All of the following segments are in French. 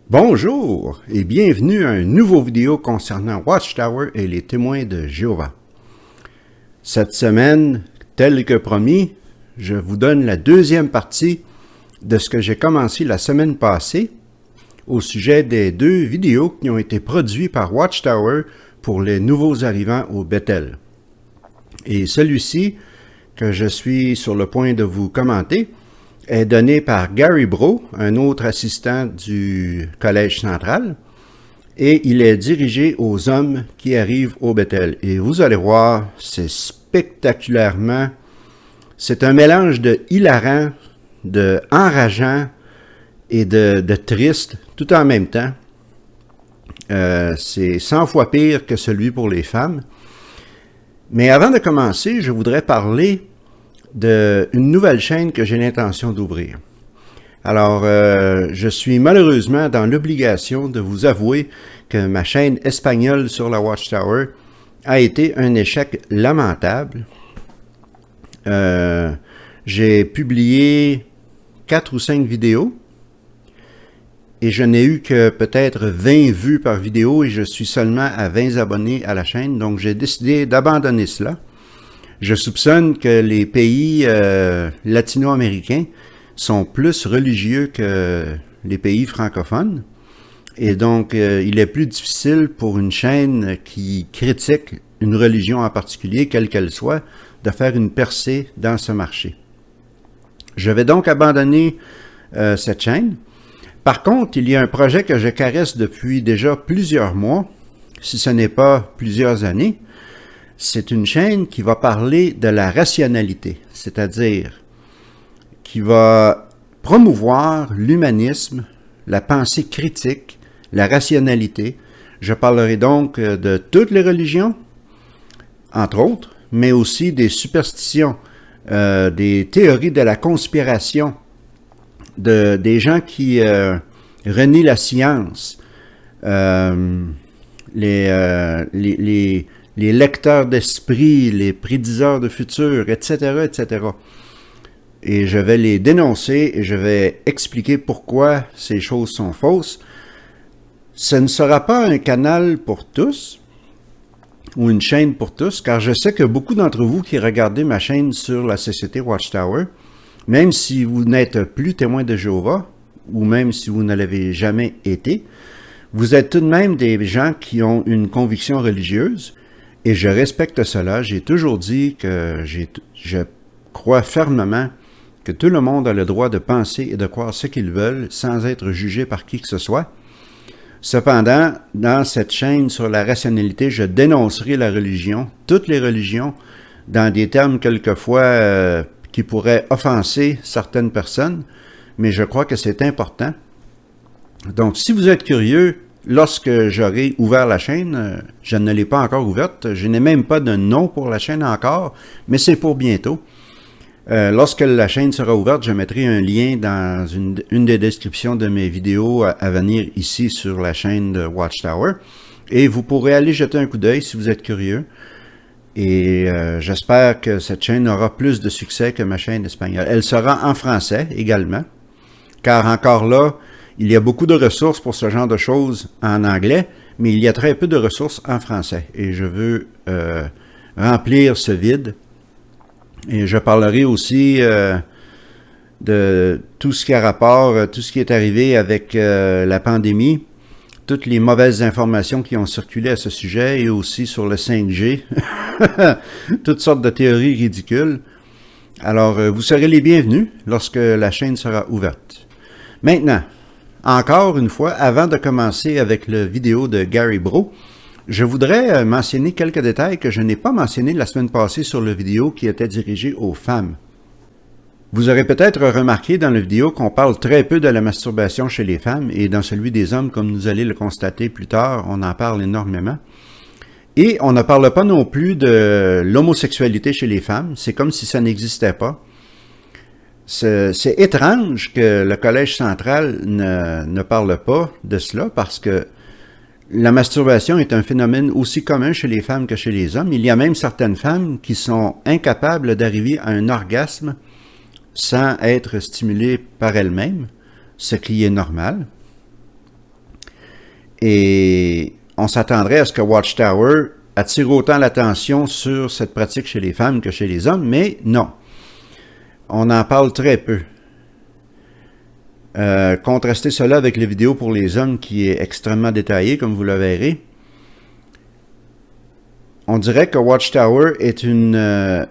Bonjour et bienvenue à une nouvelle vidéo concernant Watchtower et les témoins de Jéhovah. Cette semaine, tel que promis, je vous donne la deuxième partie de ce que j'ai commencé la semaine passée au sujet des deux vidéos qui ont été produites par Watchtower pour les nouveaux arrivants au Bethel. Et celui-ci, que je suis sur le point de vous commenter, est donné par Gary Bro, un autre assistant du Collège central, et il est dirigé aux hommes qui arrivent au Bethel. Et vous allez voir, c'est spectaculairement, c'est un mélange de hilarant, de enrageant et de triste, tout en même temps. C'est 100 fois pire que celui pour les femmes. Mais avant de commencer, je voudrais parler d'une nouvelle chaîne que j'ai l'intention d'ouvrir. Alors, je suis malheureusement dans l'obligation de vous avouer que ma chaîne espagnole sur la Watchtower a été un échec lamentable. J'ai publié 4 ou 5 vidéos et je n'ai eu que peut-être 20 vues par vidéo et je suis seulement à 20 abonnés à la chaîne, donc j'ai décidé d'abandonner cela. Je soupçonne que les pays latino-américains sont plus religieux que les pays francophones. Et donc, il est plus difficile pour une chaîne qui critique une religion en particulier, quelle qu'elle soit, de faire une percée dans ce marché. Je vais donc abandonner cette chaîne. Par contre, il y a un projet que je caresse depuis déjà plusieurs mois, si ce n'est pas plusieurs années. C'est une chaîne qui va parler de la rationalité, c'est-à-dire qui va promouvoir l'humanisme, la pensée critique, la rationalité. Je parlerai donc de toutes les religions, entre autres, mais aussi des superstitions, des théories de la conspiration, des gens qui renient la science, les lecteurs d'esprit, les prédiseurs de futur, etc., etc. Et je vais les dénoncer et je vais expliquer pourquoi ces choses sont fausses. Ce ne sera pas un canal pour tous ou une chaîne pour tous, car je sais que beaucoup d'entre vous qui regardez ma chaîne sur la société Watchtower, même si vous n'êtes plus témoin de Jéhovah, ou même si vous ne l'avez jamais été, vous êtes tout de même des gens qui ont une conviction religieuse. Et je respecte cela. J'ai toujours dit que je crois fermement que tout le monde a le droit de penser et de croire ce qu'ils veulent sans être jugé par qui que ce soit. Cependant, dans cette chaîne sur la rationalité, je dénoncerai la religion, toutes les religions, dans des termes quelquefois qui pourraient offenser certaines personnes, mais je crois que c'est important. Donc, si vous êtes curieux, lorsque j'aurai ouvert la chaîne, je ne l'ai pas encore ouverte, je n'ai même pas de nom pour la chaîne encore, mais c'est pour bientôt. Lorsque la chaîne sera ouverte, je mettrai un lien dans une des descriptions de mes vidéos à venir ici sur la chaîne de Watchtower. Et vous pourrez aller jeter un coup d'œil si vous êtes curieux. Et j'espère que cette chaîne aura plus de succès que ma chaîne espagnole. Elle sera en français également, car encore là, il y a beaucoup de ressources pour ce genre de choses en anglais, mais il y a très peu de ressources en français. Et je veux remplir ce vide. Et je parlerai aussi de tout ce qui a rapport, tout ce qui est arrivé avec la pandémie, toutes les mauvaises informations qui ont circulé à ce sujet et aussi sur le 5G, toutes sortes de théories ridicules. Alors, vous serez les bienvenus lorsque la chaîne sera ouverte. Maintenant, encore une fois, avant de commencer avec la vidéo de Gary Bro, je voudrais mentionner quelques détails que je n'ai pas mentionnés la semaine passée sur la vidéo qui était dirigée aux femmes. Vous aurez peut-être remarqué dans la vidéo qu'on parle très peu de la masturbation chez les femmes et dans celui des hommes, comme vous allez le constater plus tard, on en parle énormément. Et on ne parle pas non plus de l'homosexualité chez les femmes, c'est comme si ça n'existait pas. C'est étrange que le Collège central ne parle pas de cela parce que la masturbation est un phénomène aussi commun chez les femmes que chez les hommes. Il y a même certaines femmes qui sont incapables d'arriver à un orgasme sans être stimulées par elles-mêmes, ce qui est normal. Et on s'attendrait à ce que Watchtower attire autant l'attention sur cette pratique chez les femmes que chez les hommes, mais non. On en parle très peu. Contrastez cela avec les vidéos pour les hommes qui est extrêmement détaillée, comme vous le verrez. On dirait que Watchtower est une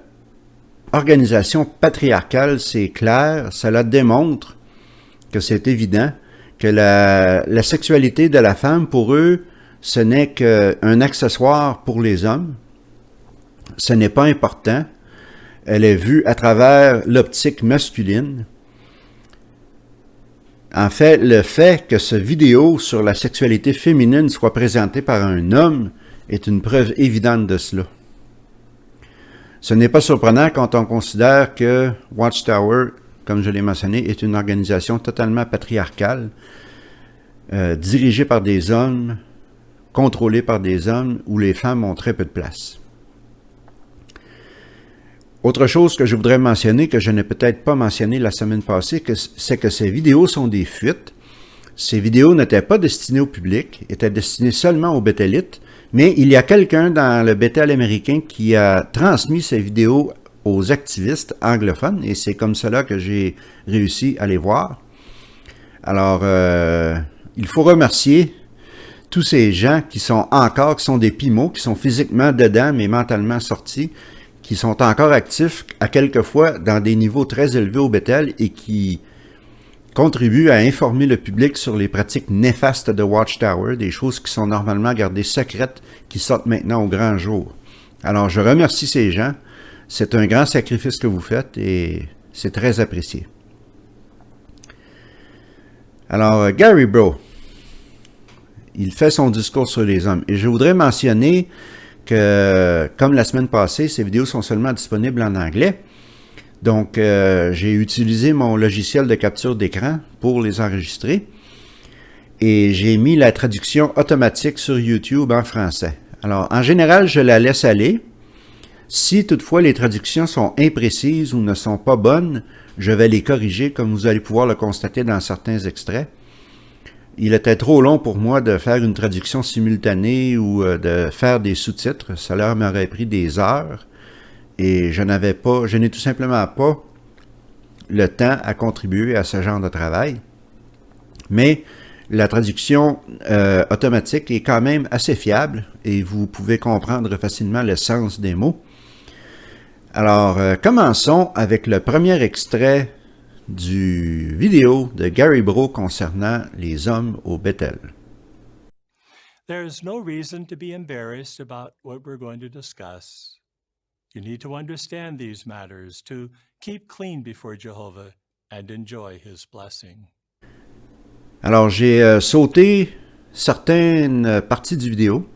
organisation patriarcale, c'est clair, cela démontre que c'est évident, que la sexualité de la femme, pour eux, ce n'est qu'un accessoire pour les hommes. Ce n'est pas important. Elle est vue à travers l'optique masculine. En fait, le fait que ce vidéo sur la sexualité féminine soit présenté par un homme est une preuve évidente de cela. Ce n'est pas surprenant quand on considère que Watchtower, comme je l'ai mentionné, est une organisation totalement patriarcale, dirigée par des hommes, contrôlée par des hommes, où les femmes ont très peu de place. Autre chose que je voudrais mentionner, que je n'ai peut-être pas mentionné la semaine passée, c'est que ces vidéos sont des fuites. Ces vidéos n'étaient pas destinées au public, étaient destinées seulement aux Bethelites, mais il y a quelqu'un dans le Bethel américain qui a transmis ces vidéos aux activistes anglophones, et c'est comme cela que j'ai réussi à les voir. Alors, il faut remercier tous ces gens qui sont des pimos, qui sont physiquement dedans, mais mentalement sortis, qui sont encore actifs, à quelquefois dans des niveaux très élevés au Bethel et qui contribuent à informer le public sur les pratiques néfastes de Watchtower, des choses qui sont normalement gardées secrètes, qui sortent maintenant au grand jour. Alors, je remercie ces gens. C'est un grand sacrifice que vous faites et c'est très apprécié. Alors, Gary Bro, il fait son discours sur les hommes. Et je voudrais mentionner que, comme la semaine passée, ces vidéos sont seulement disponibles en anglais. Donc, j'ai utilisé mon logiciel de capture d'écran pour les enregistrer. Et j'ai mis la traduction automatique sur YouTube en français. Alors, en général, je la laisse aller. Si toutefois les traductions sont imprécises ou ne sont pas bonnes, je vais les corriger, comme vous allez pouvoir le constater dans certains extraits. Il était trop long pour moi de faire une traduction simultanée ou de faire des sous-titres. Cela m'aurait pris des heures et je n'ai tout simplement pas le temps à contribuer à ce genre de travail. Mais la traduction automatique est quand même assez fiable et vous pouvez comprendre facilement le sens des mots. Alors, commençons avec le premier extrait du vidéo de Gary Bro concernant les hommes au Bethel. There is no reason to be embarrassed about what we're going to discuss. You need to understand these matters to keep clean before Jehovah and enjoy his blessing. Alors, j'ai sauté certaines parties du vidéo,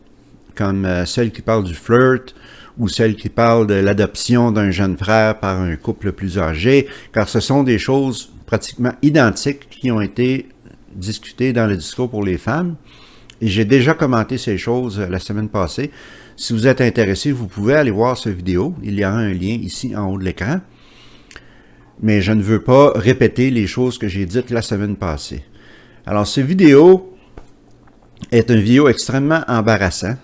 comme celle qui parle du flirt, ou celle qui parle de l'adoption d'un jeune frère par un couple plus âgé, car ce sont des choses pratiquement identiques qui ont été discutées dans le discours pour les femmes. Et j'ai déjà commenté ces choses la semaine passée. Si vous êtes intéressé, vous pouvez aller voir cette vidéo. Il y aura un lien ici en haut de l'écran. Mais je ne veux pas répéter les choses que j'ai dites la semaine passée. Alors, cette vidéo est une vidéo extrêmement embarrassante.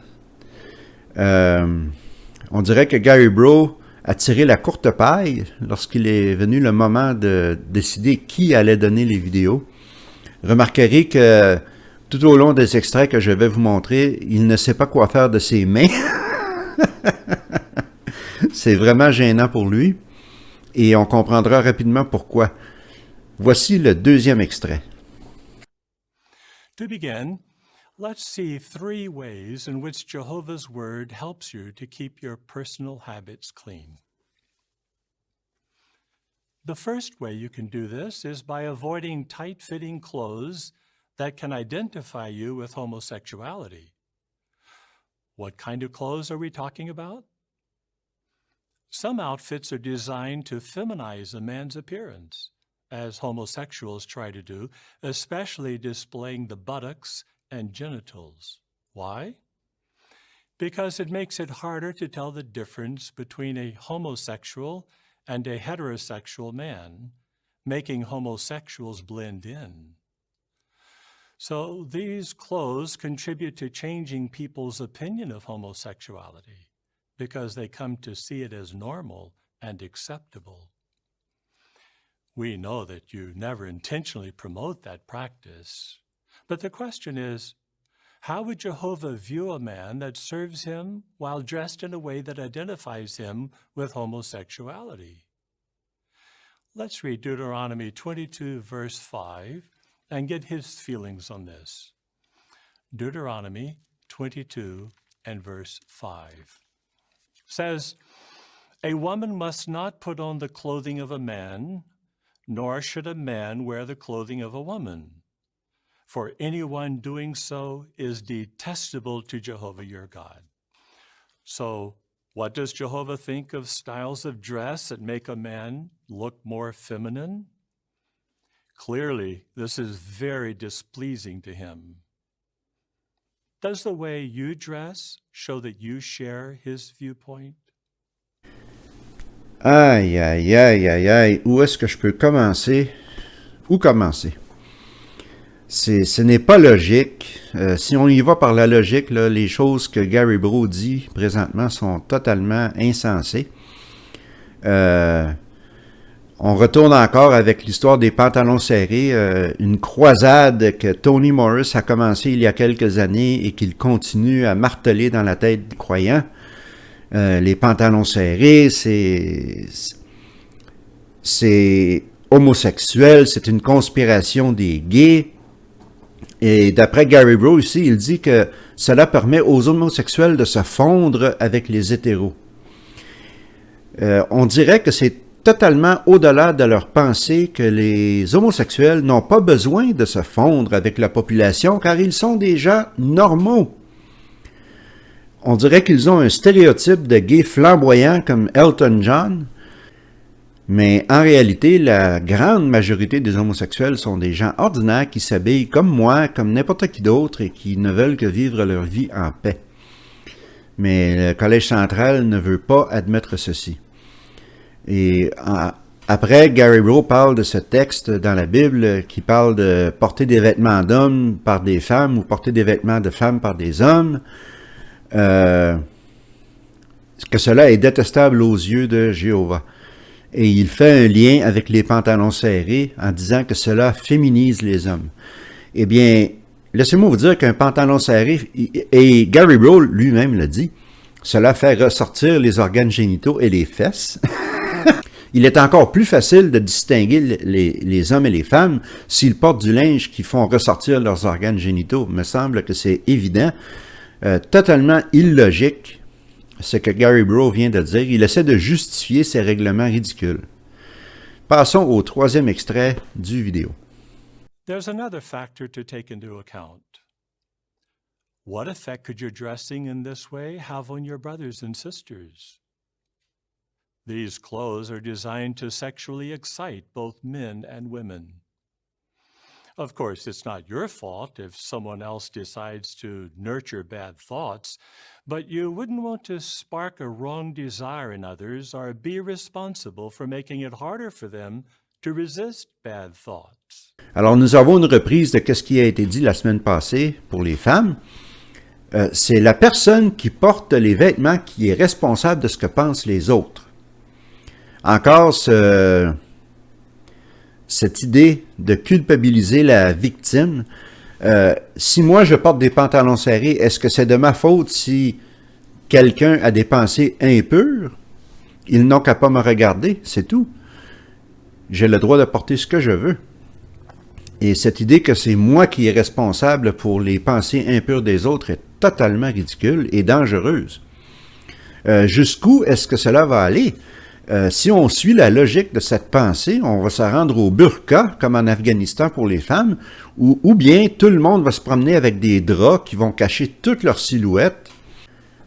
On dirait que Gary Bro a tiré la courte paille lorsqu'il est venu le moment de décider qui allait donner les vidéos. Remarquerez que tout au long des extraits que je vais vous montrer, il ne sait pas quoi faire de ses mains. C'est vraiment gênant pour lui et on comprendra rapidement pourquoi. Voici le deuxième extrait. To begin, let's see 3 ways in which Jehovah's Word helps you to keep your personal habits clean. The first way you can do this is by avoiding tight-fitting clothes that can identify you with homosexuality. What kind of clothes are we talking about? Some outfits are designed to feminize a man's appearance, as homosexuals try to do, especially displaying the buttocks and genitals. Why? Because it makes it harder to tell the difference between a homosexual and a heterosexual man, making homosexuals blend in. So these clothes contribute to changing people's opinion of homosexuality because they come to see it as normal and acceptable. We know that you never intentionally promote that practice, but the question is, how would Jehovah view a man that serves him while dressed in a way that identifies him with homosexuality? Let's read Deuteronomy 22, verse 5, and get his feelings on this. Deuteronomy 22 and verse 5 says, "A woman must not put on the clothing of a man, nor should a man wear the clothing of a woman. For anyone doing so is detestable to Jehovah your God." So, what does Jehovah think of styles of dress that make a man look more feminine? Clearly, this is very displeasing to him. Does the way you dress show that you share his viewpoint? Aïe, aïe, aïe, aïe, aïe. Où est-ce que je peux commencer? Où commencer? Ce n'est pas logique. Si on y va par la logique, là, les choses que Gary Bro dit présentement sont totalement insensées. On retourne encore avec l'histoire des pantalons serrés, une croisade que Tony Morris a commencé il y a quelques années et qu'il continue à marteler dans la tête des croyants. Les pantalons serrés, c'est homosexuel, c'est une conspiration des gays. Et d'après Gary Bro ici, il dit que cela permet aux homosexuels de se fondre avec les hétéros. On dirait que c'est totalement au-delà de leur pensée que les homosexuels n'ont pas besoin de se fondre avec la population car ils sont des gens normaux. On dirait qu'ils ont un stéréotype de gay flamboyant comme Elton John, mais en réalité, la grande majorité des homosexuels sont des gens ordinaires qui s'habillent comme moi, comme n'importe qui d'autre et qui ne veulent que vivre leur vie en paix. Mais le Collège central ne veut pas admettre ceci. Et après, Gary Bro parle de ce texte dans la Bible qui parle de porter des vêtements d'hommes par des femmes ou porter des vêtements de femmes par des hommes, que cela est détestable aux yeux de Jéhovah. Et il fait un lien avec les pantalons serrés en disant que cela féminise les hommes. Eh bien, laissez-moi vous dire qu'un pantalon serré, et Gary Bro lui-même l'a dit, cela fait ressortir les organes génitaux et les fesses. Il est encore plus facile de distinguer les hommes et les femmes s'ils portent du linge qui font ressortir leurs organes génitaux. Il me semble que c'est évident, totalement illogique, ce que Gary Bro vient de dire. Il essaie de justifier ces règlements ridicules. Passons au troisième extrait du vidéo. There's another factor to take into account. What effect could your dressing in this way have on your brothers and sisters? These clothes are designed to sexually excite both men and women. Of course, it's not your fault if someone else decides to nurture bad thoughts, but you wouldn't want to spark a wrong desire in others or be responsible for making it harder for them to resist bad thoughts. Alors, nous avons une reprise de ce qui a été dit la semaine passée pour les femmes. C'est la personne qui porte les vêtements qui est responsable de ce que pensent les autres. Encore cette idée de culpabiliser la victime. Si moi je porte des pantalons serrés, est-ce que c'est de ma faute si quelqu'un a des pensées impures? Ils n'ont qu'à pas me regarder, c'est tout. J'ai le droit de porter ce que je veux. Et cette idée que c'est moi qui est responsable pour les pensées impures des autres est totalement ridicule et dangereuse. Jusqu'où est-ce que cela va aller? Si on suit la logique de cette pensée, on va se rendre au burqa, comme en Afghanistan pour les femmes, ou bien tout le monde va se promener avec des draps qui vont cacher toute leur silhouette.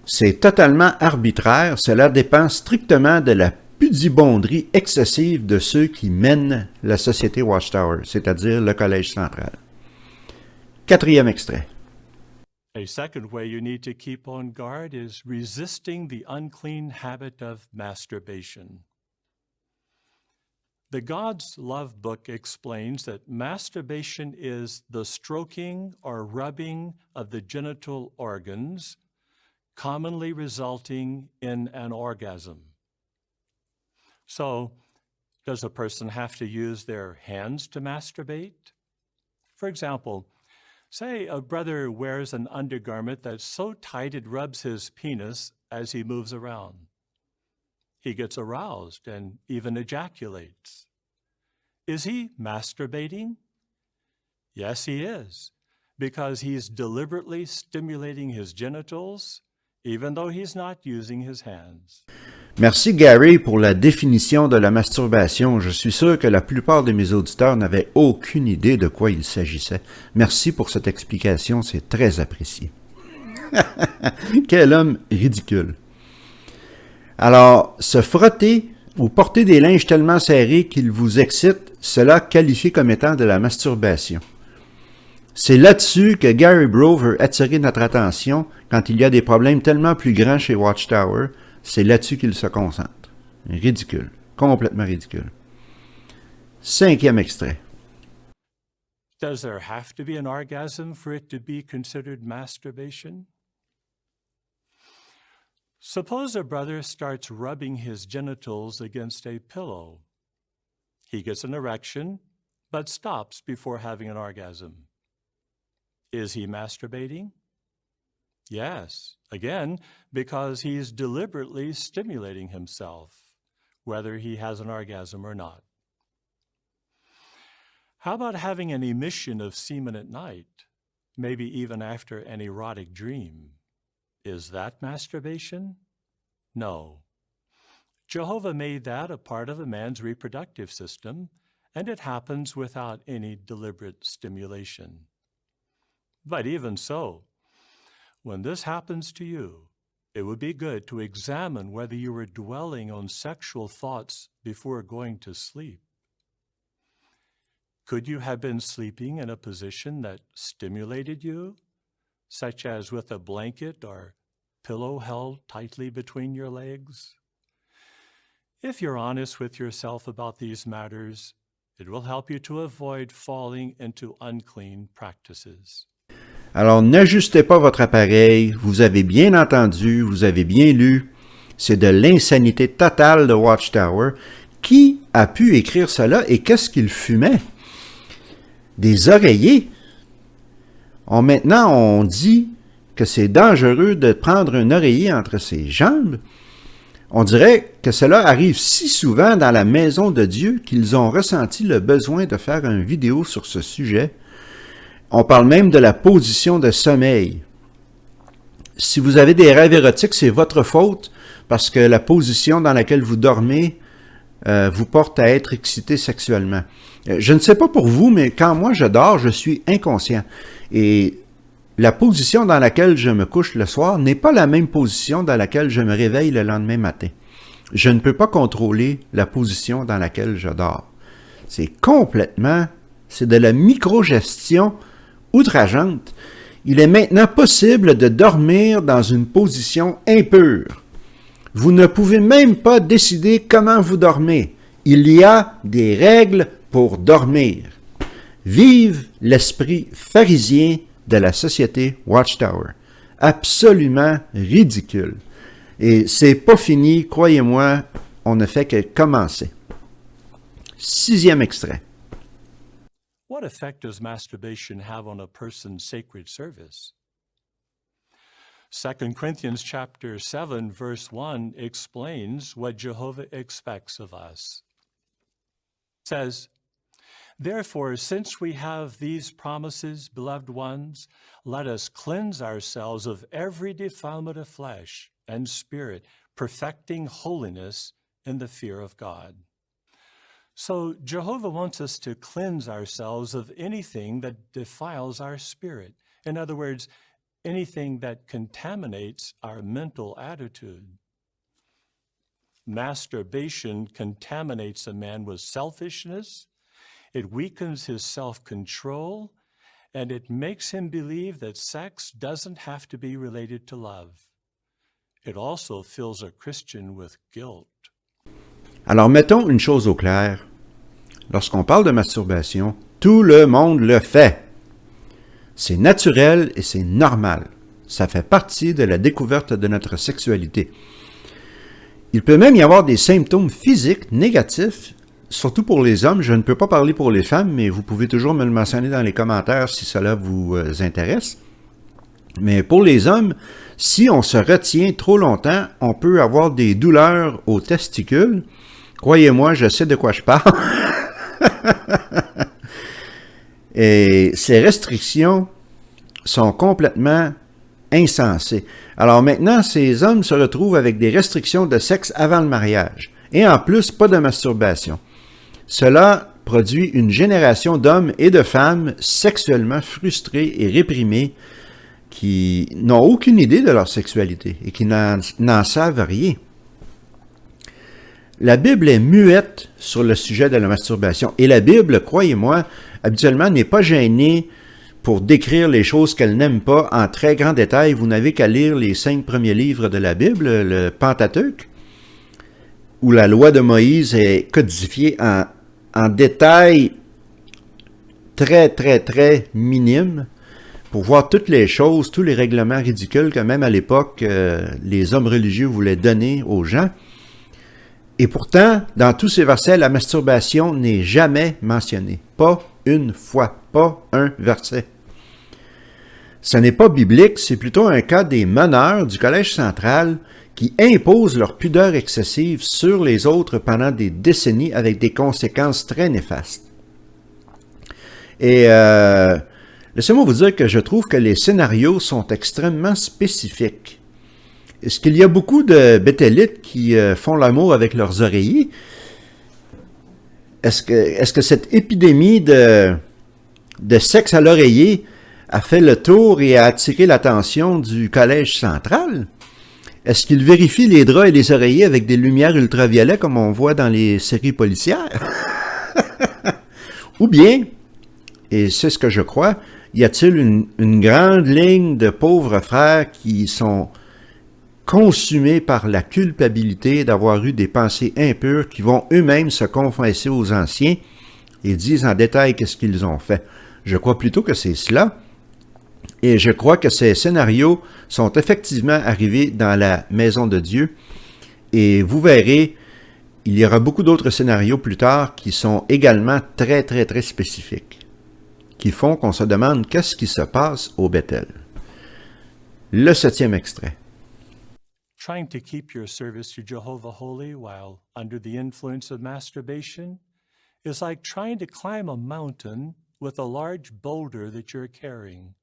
C'est totalement arbitraire, cela dépend strictement de la pudibonderie excessive de ceux qui mènent la société Watchtower, c'est-à-dire le Collège central. Quatrième extrait. A second way you need to keep on guard is resisting the unclean habit of masturbation. The God's Love book explains that masturbation is the stroking or rubbing of the genital organs, commonly resulting in an orgasm. So, does a person have to use their hands to masturbate? For example, say a brother wears an undergarment that's so tight it rubs his penis as he moves around. He gets aroused and even ejaculates. Is he masturbating? Yes, he is, because he's deliberately stimulating his genitals, even though he's not using his hands. Merci Gary pour la définition de la masturbation. Je suis sûr que la plupart de mes auditeurs n'avaient aucune idée de quoi il s'agissait. Merci pour cette explication, c'est très apprécié. Quel homme ridicule. Alors, se frotter ou porter des linges tellement serrés qu'ils vous excitent, cela qualifie comme étant de la masturbation. C'est là-dessus que Gary Bro veut attirer notre attention quand il y a des problèmes tellement plus grands chez Watchtower. C'est là-dessus qu'il se concentre. Ridicule. Complètement ridicule. 5e extrait. Does there have to be an orgasm for it to be considered masturbation? Suppose a brother starts rubbing his genitals against a pillow. He gets an erection, but stops before having an orgasm. Is he masturbating? Yes, again, because he's deliberately stimulating himself, whether he has an orgasm or not. How about having an emission of semen at night, maybe even after an erotic dream? Is that masturbation? No. Jehovah made that a part of a man's reproductive system, and it happens without any deliberate stimulation. But even so, when this happens to you, it would be good to examine whether you were dwelling on sexual thoughts before going to sleep. Could you have been sleeping in a position that stimulated you, such as with a blanket or pillow held tightly between your legs? If you're honest with yourself about these matters, it will help you to avoid falling into unclean practices. Alors, n'ajustez pas votre appareil, vous avez bien entendu, vous avez bien lu. C'est de l'insanité totale de Watchtower. Qui a pu écrire cela et qu'est-ce qu'il fumait? Des oreillers. Maintenant, on dit que c'est dangereux de prendre un oreiller entre ses jambes. On dirait que cela arrive si souvent dans la maison de Dieu qu'ils ont ressenti le besoin de faire une vidéo sur ce sujet. On parle même de la position de sommeil. Si vous avez des rêves érotiques, c'est votre faute parce que la position dans laquelle vous dormez vous porte à être excité sexuellement. Je ne sais pas pour vous, mais quand moi je dors, je suis inconscient. Et la position dans laquelle je me couche le soir n'est pas la même position dans laquelle je me réveille le lendemain matin. Je ne peux pas contrôler la position dans laquelle je dors. C'est de la microgestion outrageante. Il est maintenant possible de dormir dans une position impure. Vous ne pouvez même pas décider comment vous dormez. Il y a des règles pour dormir. Vive l'esprit pharisien de la société Watchtower. Absolument ridicule. Et c'est pas fini, croyez-moi, on ne fait que commencer. 6e extrait. What effect does masturbation have on a person's sacred service? 2 Corinthians chapter 7, verse 1 explains what Jehovah expects of us. It says, "Therefore, since we have these promises, beloved ones, let us cleanse ourselves of every defilement of flesh and spirit, perfecting holiness in the fear of God." So Jehovah wants us to cleanse ourselves of anything that defiles our spirit. In other words, anything that contaminates our mental attitude. Masturbation contaminates a man with selfishness, it weakens his self-control, and it makes him believe that sex doesn't have to be related to love. It also fills a Christian with guilt. Alors, mettons une chose au clair. lorsqu'on parle de masturbation, tout le monde le fait. C'est naturel et c'est normal. Ça fait partie de la découverte de notre sexualité. Il peut même y avoir des symptômes physiques négatifs, surtout pour les hommes. Je ne peux pas parler pour les femmes, mais vous pouvez toujours me le mentionner dans les commentaires si cela vous intéresse. Mais pour les hommes, si on se retient trop longtemps, on peut avoir des douleurs aux testicules. Croyez-moi, je sais de quoi je parle. Et ces restrictions sont complètement insensées. Alors maintenant, ces hommes se retrouvent avec des restrictions de sexe avant le mariage. Et en plus, pas de masturbation. Cela produit une génération d'hommes et de femmes sexuellement frustrés et réprimés qui n'ont aucune idée de leur sexualité et qui n'en savent rien. La Bible est muette sur le sujet de la masturbation. Et la Bible, croyez-moi, habituellement n'est pas gênée pour décrire les choses qu'elle n'aime pas en très grand détail. Vous n'avez qu'à lire les 5 premiers livres de la Bible, le Pentateuque, où la loi de Moïse est codifiée en détail très, très, très minime pour voir toutes les choses, tous les règlements ridicules que même à l'époque, les hommes religieux voulaient donner aux gens. Et pourtant, dans tous ces versets, la masturbation n'est jamais mentionnée. Pas une fois, pas un verset. Ce n'est pas biblique, c'est plutôt un cas des meneurs du Collège central qui imposent leur pudeur excessive sur les autres pendant des décennies avec des conséquences très néfastes. Et laissez-moi vous dire que je trouve que les scénarios sont extrêmement spécifiques. Est-ce qu'il y a beaucoup de bétélites qui font l'amour avec leurs oreillers? Est-ce que cette épidémie de sexe à l'oreiller a fait le tour et a attiré l'attention du Collège central? Est-ce qu'ils vérifient les draps et les oreillers avec des lumières ultraviolets comme on voit dans les séries policières? Ou bien, et c'est ce que je crois, y a-t-il une grande ligne de pauvres frères qui sont consumés par la culpabilité d'avoir eu des pensées impures qui vont eux-mêmes se confesser aux anciens et disent en détail qu'est-ce qu'ils ont fait. Je crois plutôt que c'est cela. Et je crois que ces scénarios sont effectivement arrivés dans la maison de Dieu. Et vous verrez, il y aura beaucoup d'autres scénarios plus tard qui sont également très, très, très spécifiques, qui font qu'on se demande qu'est-ce qui se passe au Bethel. Le 7e extrait. Trying to keep your service to Jehovah holy while under the influence of masturbation is like trying to climb a mountain with a large boulder that you're carrying.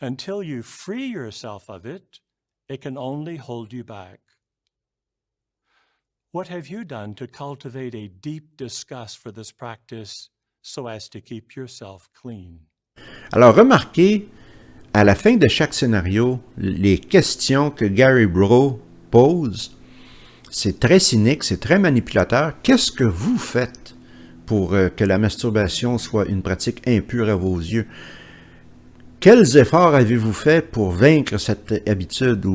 Until you free yourself of it, it can only hold you back. What have you done to cultivate a deep disgust for this practice so as to keep yourself clean? Alors, remarquez, à la fin de chaque scénario, les questions que Gary Bro pose, c'est très cynique, c'est très manipulateur. Qu'est-ce que vous faites pour que la masturbation soit une pratique impure à vos yeux? Quels efforts avez-vous fait pour vaincre cette habitude?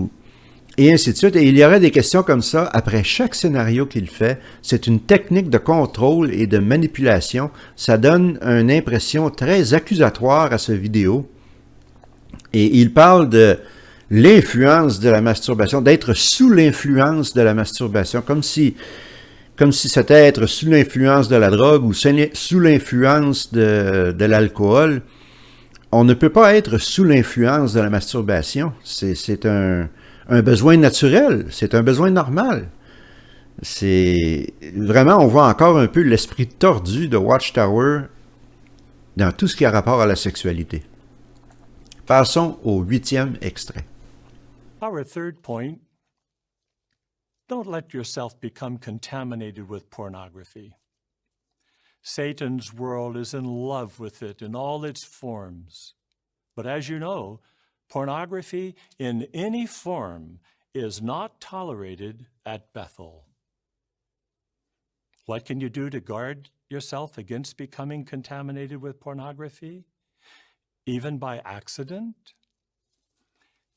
Et ainsi de suite. Et il y aurait des questions comme ça après chaque scénario qu'il fait. C'est une technique de contrôle et de manipulation. Ça donne une impression très accusatoire à ce vidéo. Et il parle de l'influence de la masturbation, d'être sous l'influence de la masturbation, comme si c'était être sous l'influence de la drogue ou sous l'influence de l'alcool. On ne peut pas être sous l'influence de la masturbation. C'est un besoin naturel, c'est un besoin normal. C'est vraiment, on voit encore un peu l'esprit tordu de Watchtower dans tout ce qui a rapport à la sexualité. Passons au 8e extrait. Our third point, don't let yourself become contaminated with pornography. Satan's world is in love with it in all its forms. But as you know, pornography in any form is not tolerated at Bethel. What can you do to guard yourself against becoming contaminated with pornography, even by accident?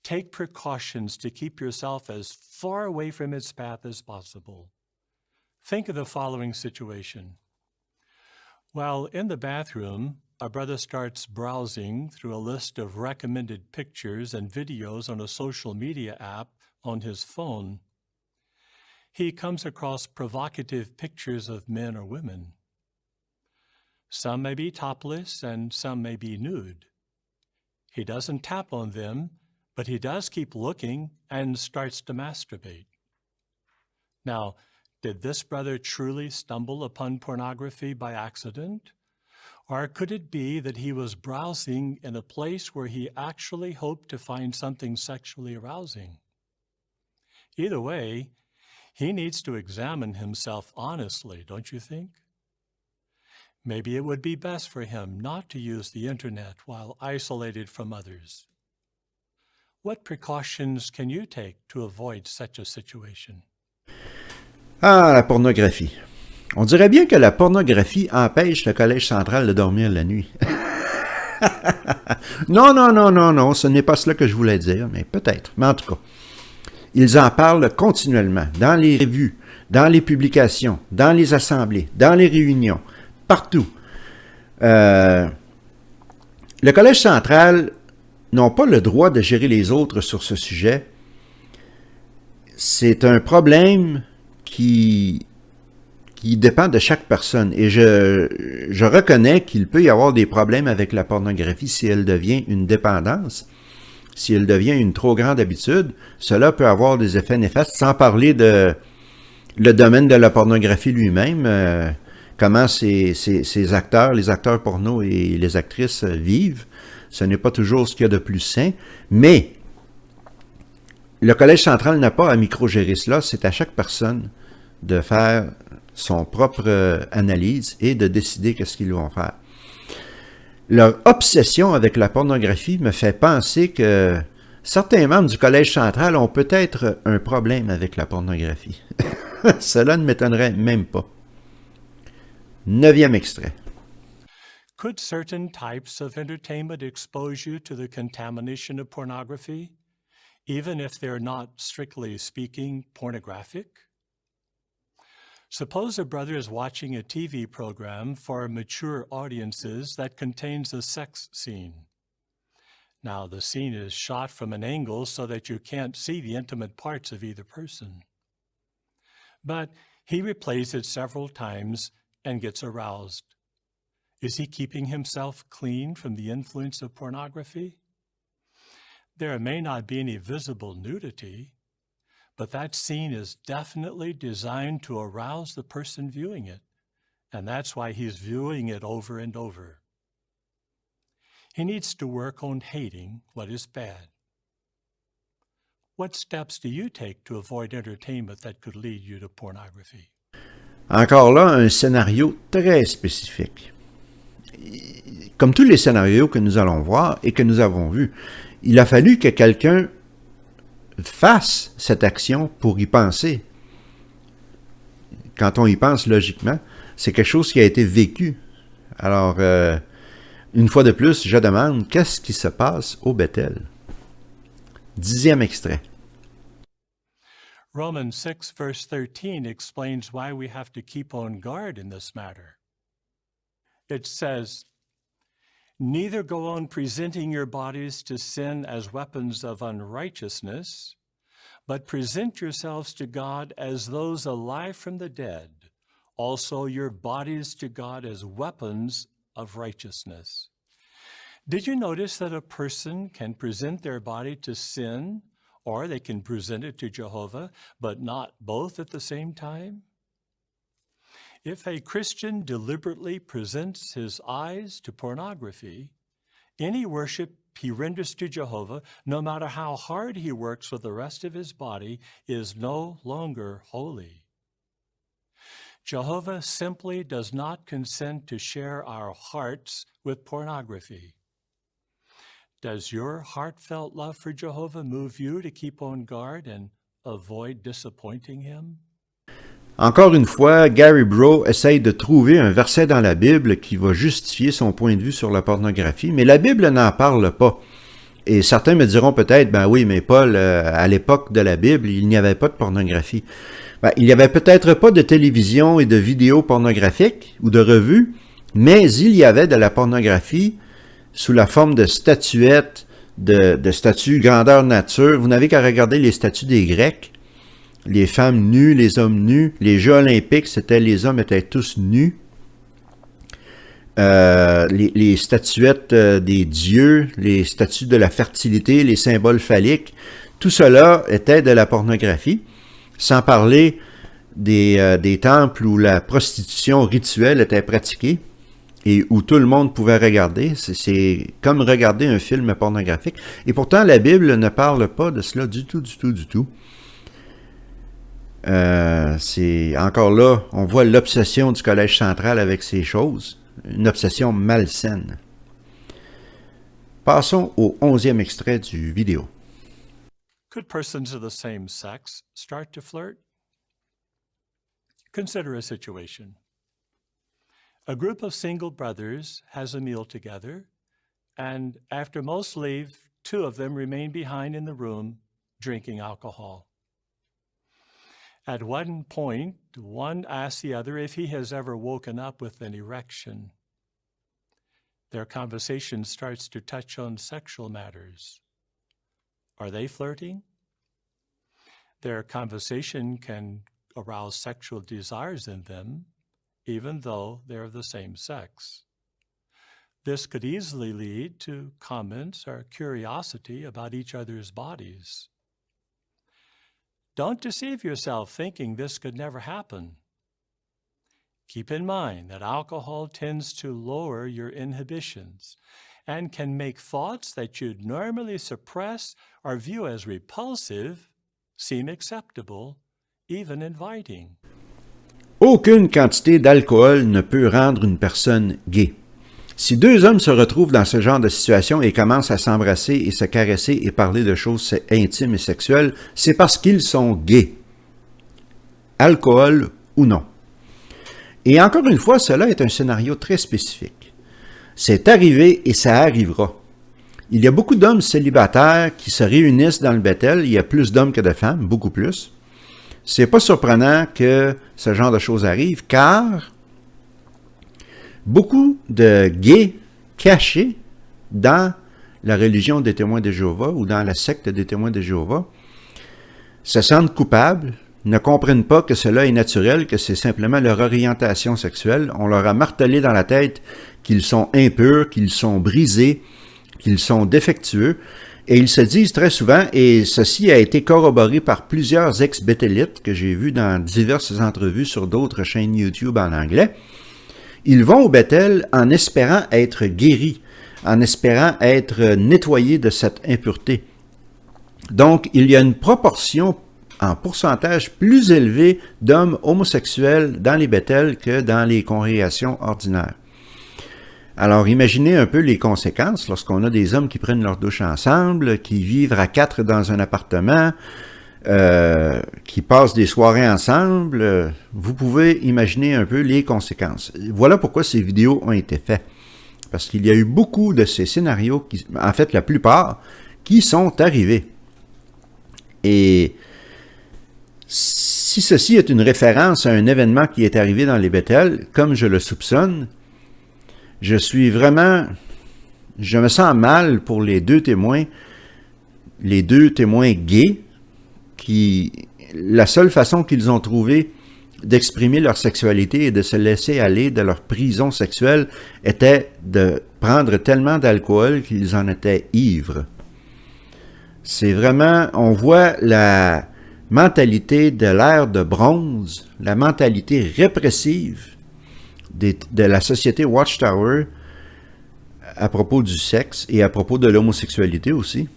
Take precautions to keep yourself as far away from its path as possible. Think of the following situation. While in the bathroom, a brother starts browsing through a list of recommended pictures and videos on a social media app on his phone. He comes across provocative pictures of men or women. Some may be topless and some may be nude. He doesn't tap on them, but he does keep looking and starts to masturbate. Now, did this brother truly stumble upon pornography by accident? Or could it be that he was browsing in a place where he actually hoped to find something sexually arousing? Either way, he needs to examine himself honestly, don't you think? Maybe it would be best for him not to use the internet while isolated from others. What precautions can you take to avoid such a situation? Ah, la pornographie. On dirait bien que la pornographie empêche le Collège central de dormir la nuit. Non, ce n'est pas cela que je voulais dire, mais peut-être. Mais en tout cas, ils en parlent continuellement, dans les revues, dans les publications, dans les assemblées, dans les réunions, partout. Le Collège central n'ont pas le droit de gérer les autres sur ce sujet. C'est un problème qui dépend de chaque personne. Et je reconnais qu'il peut y avoir des problèmes avec la pornographie si elle devient une dépendance, si elle devient une trop grande habitude. Cela peut avoir des effets néfastes, sans parler de le domaine de la pornographie lui-même, comment ces acteurs, les acteurs porno et les actrices vivent. Ce n'est pas toujours ce qu'il y a de plus sain, mais le Collège central n'a pas à micro-gérer cela, c'est à chaque personne de faire son propre analyse et de décider qu'est-ce qu'ils vont faire. Leur obsession avec la pornographie me fait penser que certains membres du Collège central ont peut-être un problème avec la pornographie. Cela ne m'étonnerait même pas. 9e extrait. Could certain types of entertainment expose you to the contamination of pornography, even if they're not, strictly speaking, pornographic? Suppose a brother is watching a TV program for mature audiences that contains a sex scene. Now, the scene is shot from an angle so that you can't see the intimate parts of either person. But he replays it several times and gets aroused. Is he keeping himself clean from the influence of pornography? There may not be any visible nudity, but that scene is definitely designed to arouse the person viewing it, and that's why he's viewing it over and over. He needs to work on hating what is bad. What steps do you take to avoid entertainment that could lead you to pornography? Encore là, un scénario très spécifique. Comme tous les scénarios que nous allons voir et que nous avons vus, il a fallu que quelqu'un fasse cette action pour y penser. Quand on y pense logiquement, c'est quelque chose qui a été vécu. Alors, une fois de plus, je demande, qu'est-ce qui se passe au Bethel? 10e extrait. Romans 6, verse 13 explains why we have to keep on guard in this matter. It says, "Neither go on presenting your bodies to sin as weapons of unrighteousness, but present yourselves to God as those alive from the dead, also your bodies to God as weapons of righteousness." Did you notice that a person can present their body to sin, or they can present it to Jehovah, but not both at the same time? If a Christian deliberately presents his eyes to pornography, any worship he renders to Jehovah, no matter how hard he works with the rest of his body, is no longer holy. Jehovah simply does not consent to share our hearts with pornography. Does your heartfelt love for Jehovah move you to keep on guard and avoid disappointing him? Encore une fois, Gary Bro essaye de trouver un verset dans la Bible qui va justifier son point de vue sur la pornographie, mais la Bible n'en parle pas. Et certains me diront peut-être, ben oui, mais Paul, à l'époque de la Bible, il n'y avait pas de pornographie. Ben, il n'y avait peut-être pas de télévision et de vidéos pornographiques ou de revues, Mais il y avait de la pornographie sous la forme de statuettes, de statues grandeur nature. Vous n'avez qu'à regarder les statues des Grecs. Les femmes nues, les hommes nus. Les Jeux olympiques, les hommes étaient tous nus. Les statuettes des dieux, les statues de la fertilité, les symboles phalliques, tout cela était de la pornographie, sans parler des temples où la prostitution rituelle était pratiquée et où tout le monde pouvait regarder. C'est comme regarder un film pornographique. Et pourtant, la Bible ne parle pas de cela du tout, du tout, du tout. C'est encore là, on voit l'obsession du Collège central avec ces choses. Une obsession malsaine. Passons au 11e extrait du vidéo. Could persons of the same sex start to flirt? Consider a situation. A group of single brothers has a meal together, and after most leave, two of them remain behind in the room drinking alcohol. At one point, one asks the other if he has ever woken up with an erection. Their conversation starts to touch on sexual matters. Are they flirting? Their conversation can arouse sexual desires in them, even though they're of the same sex. This could easily lead to comments or curiosity about each other's bodies. Don't deceive yourself thinking this could never happen. Keep in mind that alcohol tends to lower your inhibitions and can make thoughts that you'd normally suppress or view as repulsive seem acceptable, even inviting. Aucune quantité d'alcool ne peut rendre une personne gay. Si deux hommes se retrouvent dans ce genre de situation et commencent à s'embrasser et se caresser et parler de choses intimes et sexuelles, c'est parce qu'ils sont gays. Alcool ou non. Et encore une fois, cela est un scénario très spécifique. C'est arrivé et ça arrivera. Il y a beaucoup d'hommes célibataires qui se réunissent dans le Bethel. Il y a plus d'hommes que de femmes, beaucoup plus. C'est pas surprenant que ce genre de choses arrive, car beaucoup de gays cachés dans la religion des témoins de Jéhovah ou dans la secte des témoins de Jéhovah se sentent coupables, ne comprennent pas que cela est naturel, que c'est simplement leur orientation sexuelle. On leur a martelé dans la tête qu'ils sont impurs, qu'ils sont brisés, qu'ils sont défectueux. Et ils se disent très souvent, et ceci a été corroboré par plusieurs ex-béthélites que j'ai vus dans diverses entrevues sur d'autres chaînes YouTube en anglais, ils vont au Bethel en espérant être guéris, en espérant être nettoyés de cette impureté. Donc, il y a une proportion en pourcentage plus élevé d'hommes homosexuels dans les Bethel que dans les congrégations ordinaires. Alors, imaginez un peu les conséquences lorsqu'on a des hommes qui prennent leur douche ensemble, qui vivent à 4 dans un appartement, qui passent des soirées ensemble. Vous pouvez imaginer un peu les conséquences. Voilà pourquoi ces vidéos ont été faites. Parce qu'il y a eu beaucoup de ces scénarios, en fait la plupart, qui sont arrivés. Et si ceci est une référence à un événement qui est arrivé dans les Bethel, comme je le soupçonne, je me sens mal pour les deux témoins gays, qui, la seule façon qu'ils ont trouvé d'exprimer leur sexualité et de se laisser aller de leur prison sexuelle était de prendre tellement d'alcool qu'ils en étaient ivres. C'est vraiment, on voit la mentalité de l'ère de bronze, la mentalité répressive de la société Watchtower à propos du sexe et à propos de l'homosexualité aussi.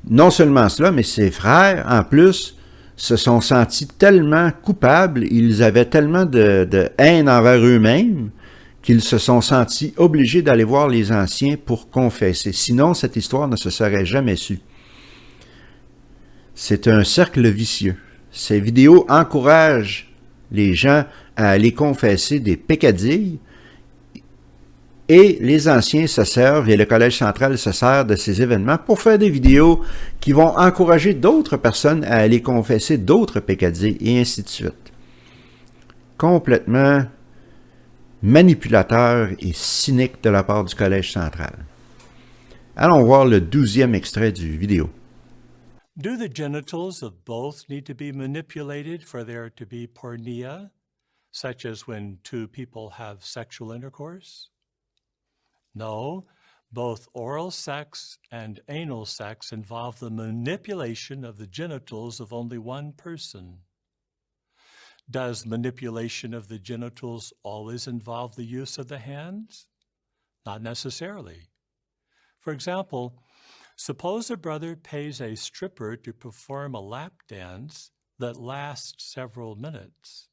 Non seulement cela, mais ses frères, en plus, se sont sentis tellement coupables, ils avaient tellement de haine envers eux-mêmes, qu'ils se sont sentis obligés d'aller voir les anciens pour confesser. Sinon, cette histoire ne se serait jamais sue. C'est un cercle vicieux. Ces vidéos encouragent les gens à aller confesser des peccadilles, et les anciens se servent, et le Collège central se sert de ces événements pour faire des vidéos qui vont encourager d'autres personnes à aller confesser d'autres peccadilles, et ainsi de suite. Complètement manipulateur et cynique de la part du Collège central. Allons voir le 12e extrait du vidéo. Do the genitals of both need to be manipulated for there to be porneia, such as when two people have sexual intercourse? No, both oral sex and anal sex involve the manipulation of the genitals of only one person. Does manipulation of the genitals always involve the use of the hands? Not necessarily. For example, suppose a brother pays a stripper to perform a lap dance that lasts several minutes.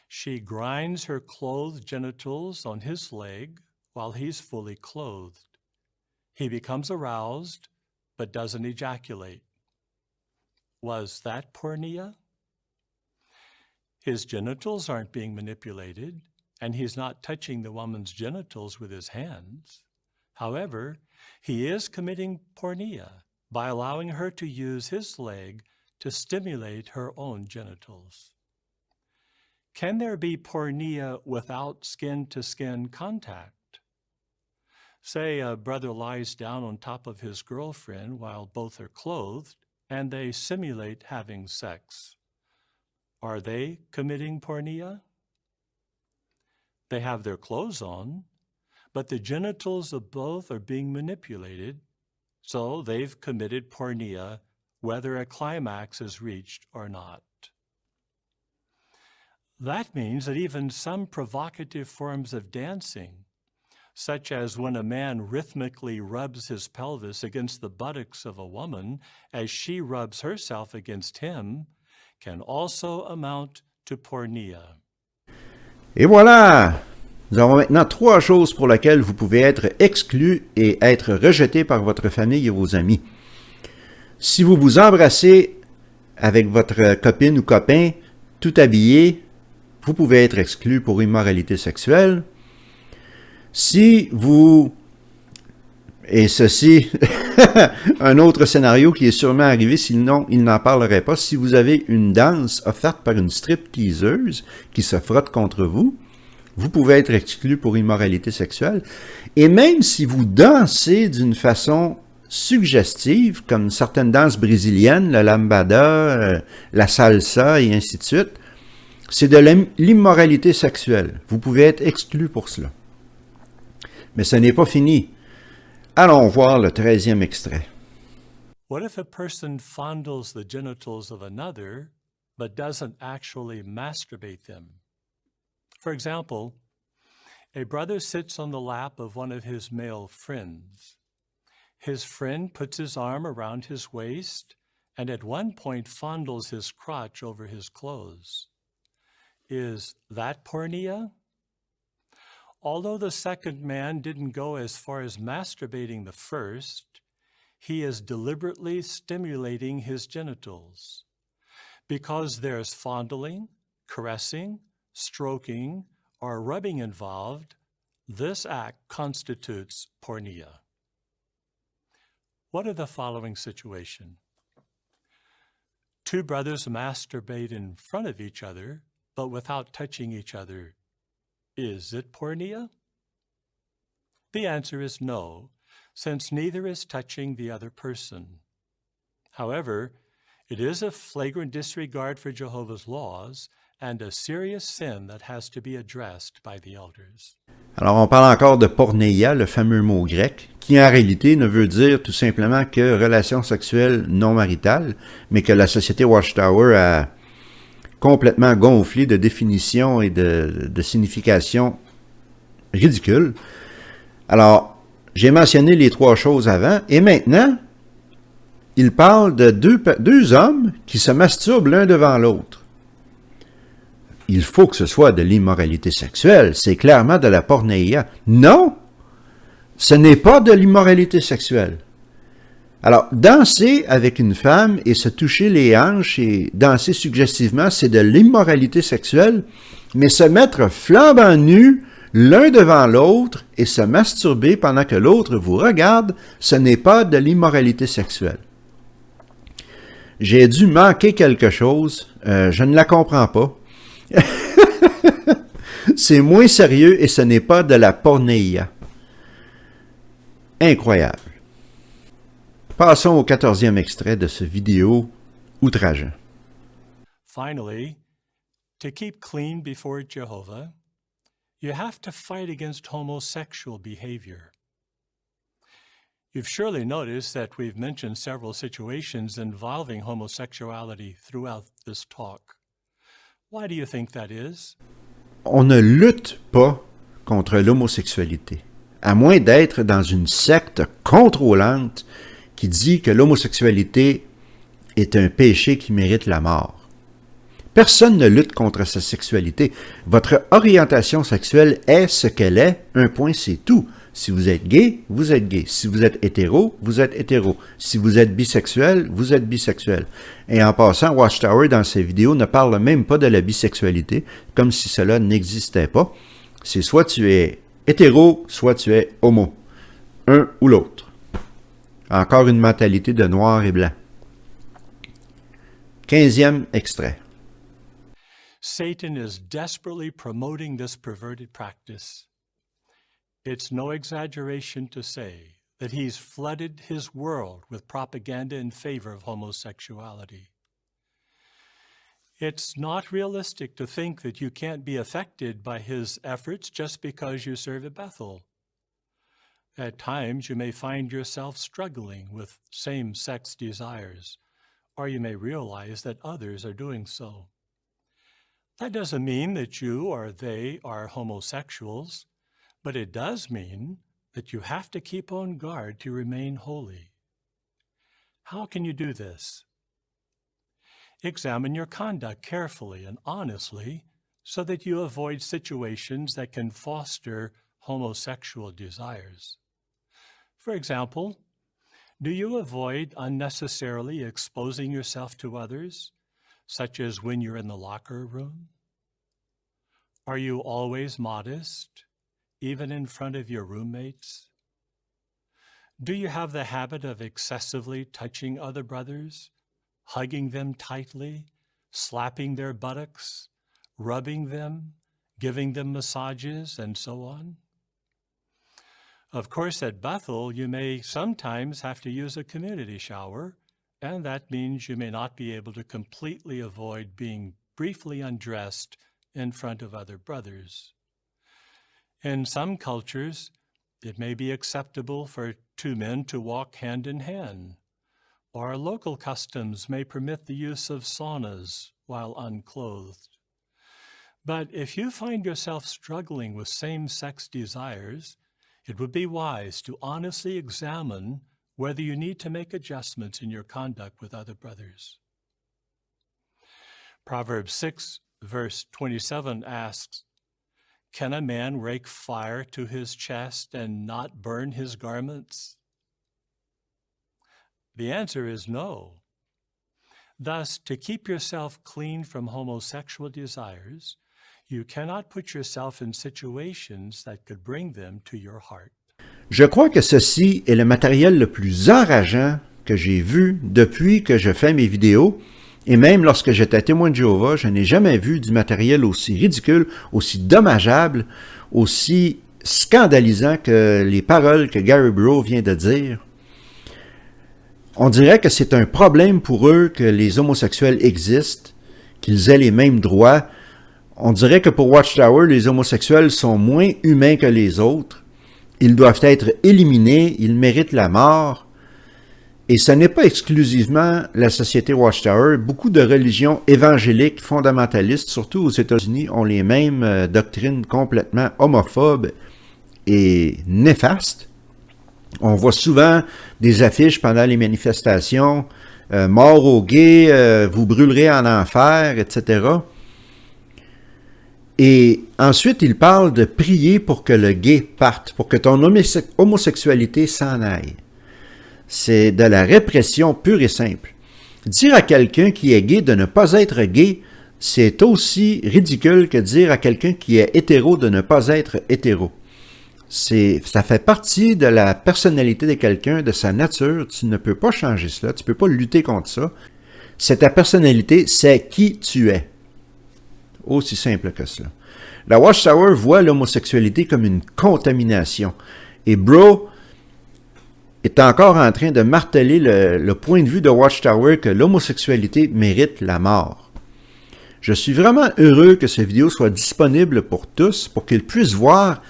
She grinds her clothed genitals on his leg while he's fully clothed. He becomes aroused, but doesn't ejaculate. Was that porneia? His genitals aren't being manipulated, and he's not touching the woman's genitals with his hands. However, he is committing porneia by allowing her to use his leg to stimulate her own genitals. Can there be porneia without skin-to-skin contact? Say a brother lies down on top of his girlfriend while both are clothed, and they simulate having sex. Are they committing porneia? They have their clothes on, but the genitals of both are being manipulated, so they've committed porneia whether a climax is reached or not. That means that even some provocative forms of dancing, such as when a man rhythmically rubs his pelvis against the buttocks of a woman as she rubs herself against him, can also amount to porneia. Et voilà! Nous avons maintenant 3 choses pour lesquelles vous pouvez être exclu et être rejeté par votre famille et vos amis. Si vous vous embrassez avec votre copine ou copain, tout habillé, vous pouvez être exclu pour immoralité sexuelle. Si vous... Et ceci, un autre scénario qui est sûrement arrivé, sinon il n'en parlerait pas. Si vous avez une danse offerte par une stripteaseuse qui se frotte contre vous, vous pouvez être exclu pour immoralité sexuelle. Et même si vous dansez d'une façon suggestive, comme certaines danses brésiliennes, la lambada, la salsa et ainsi de suite, c'est de l'immoralité sexuelle. Vous pouvez être exclu pour cela. Mais ce n'est pas fini. Allons voir le 13e extrait. What if a person fondles the genitals of another, but doesn't actually masturbate them? For example, a brother sits on the lap of one of his male friends. His friend puts his arm around his waist and at one point fondles his crotch over his clothes. Is that porneia? Although the second man didn't go as far as masturbating the first, he is deliberately stimulating his genitals. Because there's fondling, caressing, stroking, or rubbing involved, this act constitutes porneia. What are the following situations? 2 brothers masturbate in front of each other, but without touching each other. Is it porneia? The answer is no, since neither is touching the other person. However, it is a flagrant disregard for Jehovah's laws and a serious sin that has to be addressed by the elders. Alors, on parle encore de porneia, le fameux mot grec, qui en réalité ne veut dire tout simplement que relation sexuelle non maritale, mais que la société Watchtower a complètement gonflé de définitions et de significations ridicules. Alors, j'ai mentionné les 3 choses avant, et maintenant, il parle de deux hommes qui se masturbent l'un devant l'autre. Il faut que ce soit de l'immoralité sexuelle, c'est clairement de la porneia. Non, ce n'est pas de l'immoralité sexuelle. Alors, danser avec une femme et se toucher les hanches et danser suggestivement, c'est de l'immoralité sexuelle, mais se mettre flambant nu l'un devant l'autre et se masturber pendant que l'autre vous regarde, ce n'est pas de l'immoralité sexuelle. J'ai dû manquer quelque chose, je ne la comprends pas. C'est moins sérieux et ce n'est pas de la pornéia. Incroyable. Passons au 14e extrait de ce vidéo outrageant. Finally, to keep clean before Jehovah, you have to fight against homosexual behavior. You've surely noticed that we've mentioned several situations involving homosexuality throughout this talk. Why do you think that is? On ne lutte pas contre l'homosexualité, à moins d'être dans une secte contrôlante qui dit que l'homosexualité est un péché qui mérite la mort. Personne ne lutte contre sa sexualité. Votre orientation sexuelle est ce qu'elle est, un point c'est tout. Si vous êtes gay, vous êtes gay. Si vous êtes hétéro, vous êtes hétéro. Si vous êtes bisexuel, vous êtes bisexuel. Et en passant, Watchtower, dans ses vidéos, ne parle même pas de la bisexualité, comme si cela n'existait pas. C'est soit tu es hétéro, soit tu es homo. Un ou l'autre. Encore une mentalité de noir et blanc. 15e extrait. Satan is desperately promoting this perverted practice. It's no exaggeration to say that he's flooded his world with propaganda in favor of homosexuality. It's not realistic to think that you can't be affected by his efforts just because you serve at Bethel. At times, you may find yourself struggling with same-sex desires, or you may realize that others are doing so. That doesn't mean that you or they are homosexuals, but it does mean that you have to keep on guard to remain holy. How can you do this? Examine your conduct carefully and honestly so that you avoid situations that can foster homosexual desires. For example, do you avoid unnecessarily exposing yourself to others, such as when you're in the locker room? Are you always modest, even in front of your roommates? Do you have the habit of excessively touching other brothers, hugging them tightly, slapping their buttocks, rubbing them, giving them massages, and so on? Of course, at Bethel, you may sometimes have to use a community shower, and that means you may not be able to completely avoid being briefly undressed in front of other brothers. In some cultures, it may be acceptable for two men to walk hand in hand, or local customs may permit the use of saunas while unclothed. But if you find yourself struggling with same-sex desires, it would be wise to honestly examine whether you need to make adjustments in your conduct with other brothers. Proverbs 6, verse 27 asks, "Can a man rake fire to his chest and not burn his garments?" The answer is no. Thus, to keep yourself clean from homosexual desires, you cannot put yourself in situations that could bring them to your heart. Je crois que ceci est le matériel le plus enrageant que j'ai vu depuis que je fais mes vidéos, et même lorsque j'étais témoin de Jéhovah, je n'ai jamais vu du matériel aussi ridicule, aussi dommageable, aussi scandalisant que les paroles que Gary Burrow vient de dire. On dirait que c'est un problème pour eux que les homosexuels existent, qu'ils aient les mêmes droits. On dirait que pour Watchtower, les homosexuels sont moins humains que les autres. Ils doivent être éliminés, ils méritent la mort. Et ce n'est pas exclusivement la société Watchtower. Beaucoup de religions évangéliques fondamentalistes, surtout aux États-Unis, ont les mêmes doctrines complètement homophobes et néfastes. On voit souvent des affiches pendant les manifestations, mort aux gays, vous brûlerez en enfer, etc. Et ensuite, il parle de prier pour que le gay parte, pour que ton homosexualité s'en aille. C'est de la répression pure et simple. Dire à quelqu'un qui est gay de ne pas être gay, c'est aussi ridicule que dire à quelqu'un qui est hétéro de ne pas être hétéro. Ça fait partie de la personnalité de quelqu'un, de sa nature. Tu ne peux pas changer cela, tu ne peux pas lutter contre ça. C'est ta personnalité, c'est qui tu es. Aussi simple que cela. La Watchtower voit l'homosexualité comme une contamination. Et Bro est encore en train de marteler le point de vue de Watchtower que l'homosexualité mérite la mort. Je suis vraiment heureux que cette vidéo soit disponible pour tous, pour qu'ils puissent voir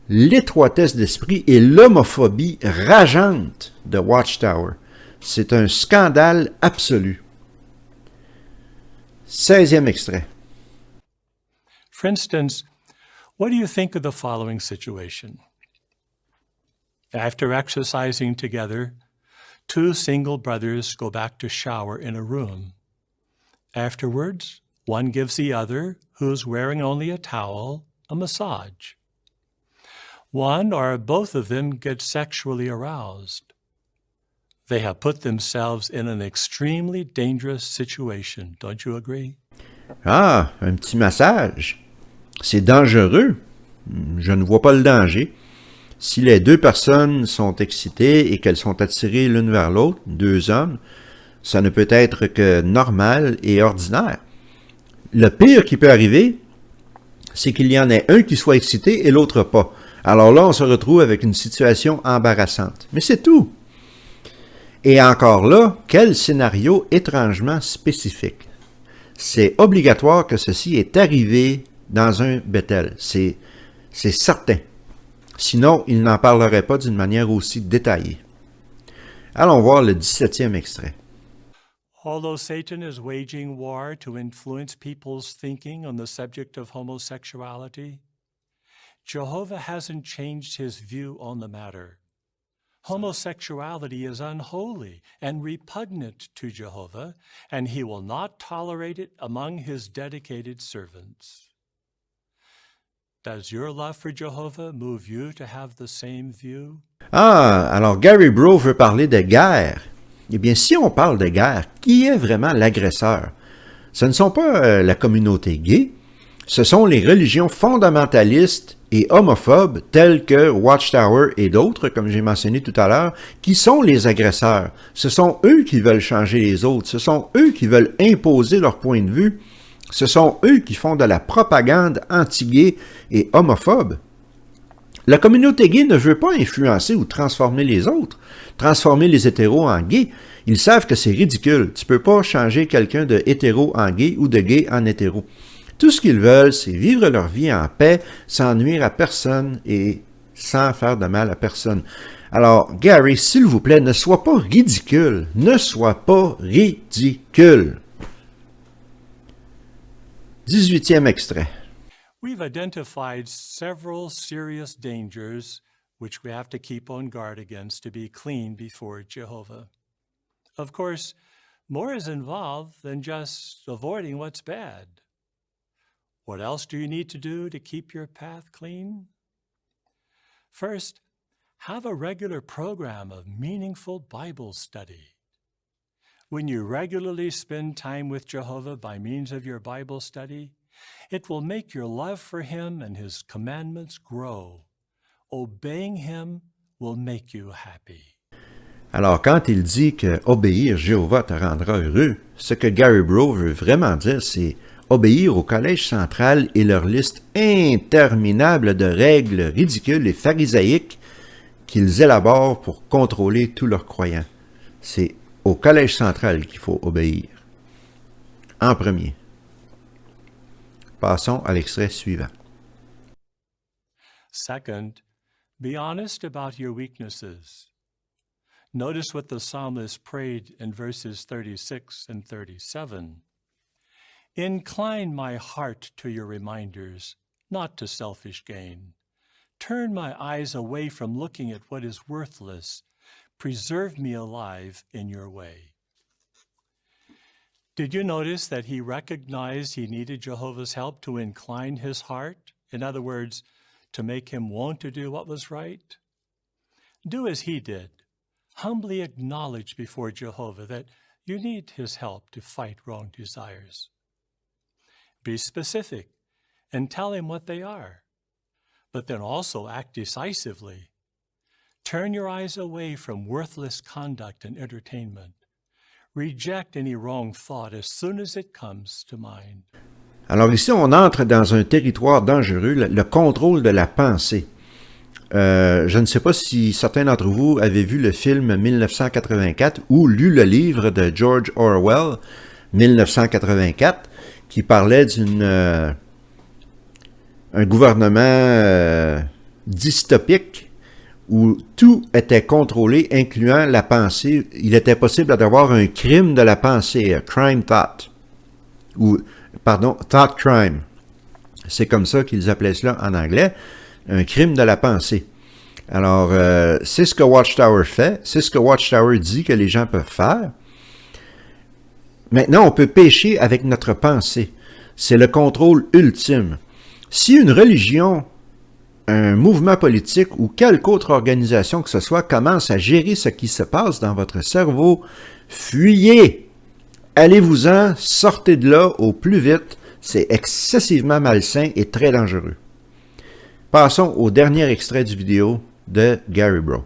l'étroitesse d'esprit et l'homophobie rageante de Watchtower. C'est un scandale absolu. 16e extrait. For instance, what do you think of the following situation? After exercising together, two single brothers go back to shower in a room. Afterwards, one gives the other, who's wearing only a towel, a massage. One or both of them get sexually aroused. They have put themselves in an extremely dangerous situation. Don't you agree? Ah, un petit massage. C'est dangereux. Je ne vois pas le danger. Si les deux personnes sont excitées et qu'elles sont attirées l'une vers l'autre, deux hommes, ça ne peut être que normal et ordinaire. Le pire qui peut arriver, c'est qu'il y en ait un qui soit excité et l'autre pas. Alors là, on se retrouve avec une situation embarrassante. Mais c'est tout. Et encore là, quel scénario étrangement spécifique. C'est obligatoire que ceci est arrivé dans un Bethel. C'est certain. Sinon, il n'en parlerait pas d'une manière aussi détaillée. Allons voir le 17e extrait. Although Satan is waging war to influence people's thinking on the subject of homosexuality, Jehovah hasn't changed his view on the matter. Homosexuality is unholy and repugnant to Jehovah, and he will not tolerate it among his dedicated servants. Does your love for Jehovah move you to have the same view? Ah, alors Gary Bro veut parler de guerre. Eh bien, si on parle de guerre, qui est vraiment l'agresseur? Ce ne sont pas la communauté gay, ce sont les religions fondamentalistes et homophobes telles que Watchtower et d'autres, comme j'ai mentionné tout à l'heure, qui sont les agresseurs. Ce sont eux qui veulent changer les autres, ce sont eux qui veulent imposer leur point de vue, ce sont eux qui font de la propagande anti-gay et homophobe. La communauté gay ne veut pas influencer ou transformer les autres, transformer les hétéros en gays. Ils savent que c'est ridicule. Tu ne peux pas changer quelqu'un de hétéro en gay ou de gay en hétéro. Tout ce qu'ils veulent, c'est vivre leur vie en paix, sans nuire à personne et sans faire de mal à personne. Alors, Gary, s'il vous plaît, ne sois pas ridicule. Ne sois pas ridicule. 18e extrait. We've identified several serious dangers which we have to keep on guard against to be clean before Jehovah. Of course, more is involved than just avoiding what's bad. What else do you need to do to keep your path clean? First, have a regular program of meaningful Bible study. When you regularly spend time with Jehovah by means of your Bible study, it will make your love for him and his commandments grow. Obeying him will make you happy. Alors, quand il dit que obéir Jéhovah te rendra heureux, ce que Gary Bro veut vraiment dire, c'est obéir au Collège central et leur liste interminable de règles ridicules et pharisaïques qu'ils élaborent pour contrôler tous leurs croyants. C'est au Collège central qu'il faut obéir. En premier. Passons à l'extrait suivant. Second, be honest about your weaknesses. Notice what the psalmist prayed in verses 36 and 37. Incline my heart to your reminders, not to selfish gain. Turn my eyes away from looking at what is worthless. Preserve me alive in your way. Did you notice that he recognized he needed Jehovah's help to incline his heart? In other words, to make him want to do what was right? Do as he did. Humbly acknowledge before Jehovah that you need his help to fight wrong desires. Be specific and tell him what they are, but then also act decisively. Turn your eyes away from worthless conduct and entertainment. Reject any wrong thought as soon as it comes to mind. Alors ici, on entre dans un territoire dangereux, le contrôle de la pensée. Je ne sais pas si certains d'entre vous avaient vu le film 1984 ou lu le livre de George Orwell, 1984, qui parlait un gouvernement dystopique où tout était contrôlé, incluant la pensée. Il était possible d'avoir un crime de la pensée, a crime thought, thought crime. C'est comme ça qu'ils appelaient cela en anglais, un crime de la pensée. Alors, c'est ce que Watchtower fait, c'est ce que Watchtower dit que les gens peuvent faire. Maintenant, on peut pécher avec notre pensée. C'est le contrôle ultime. Si une religion, un mouvement politique ou quelque autre organisation que ce soit commence à gérer ce qui se passe dans votre cerveau, fuyez! Allez-vous-en, sortez de là au plus vite. C'est excessivement malsain et très dangereux. Passons au dernier extrait du vidéo de Gary Bro.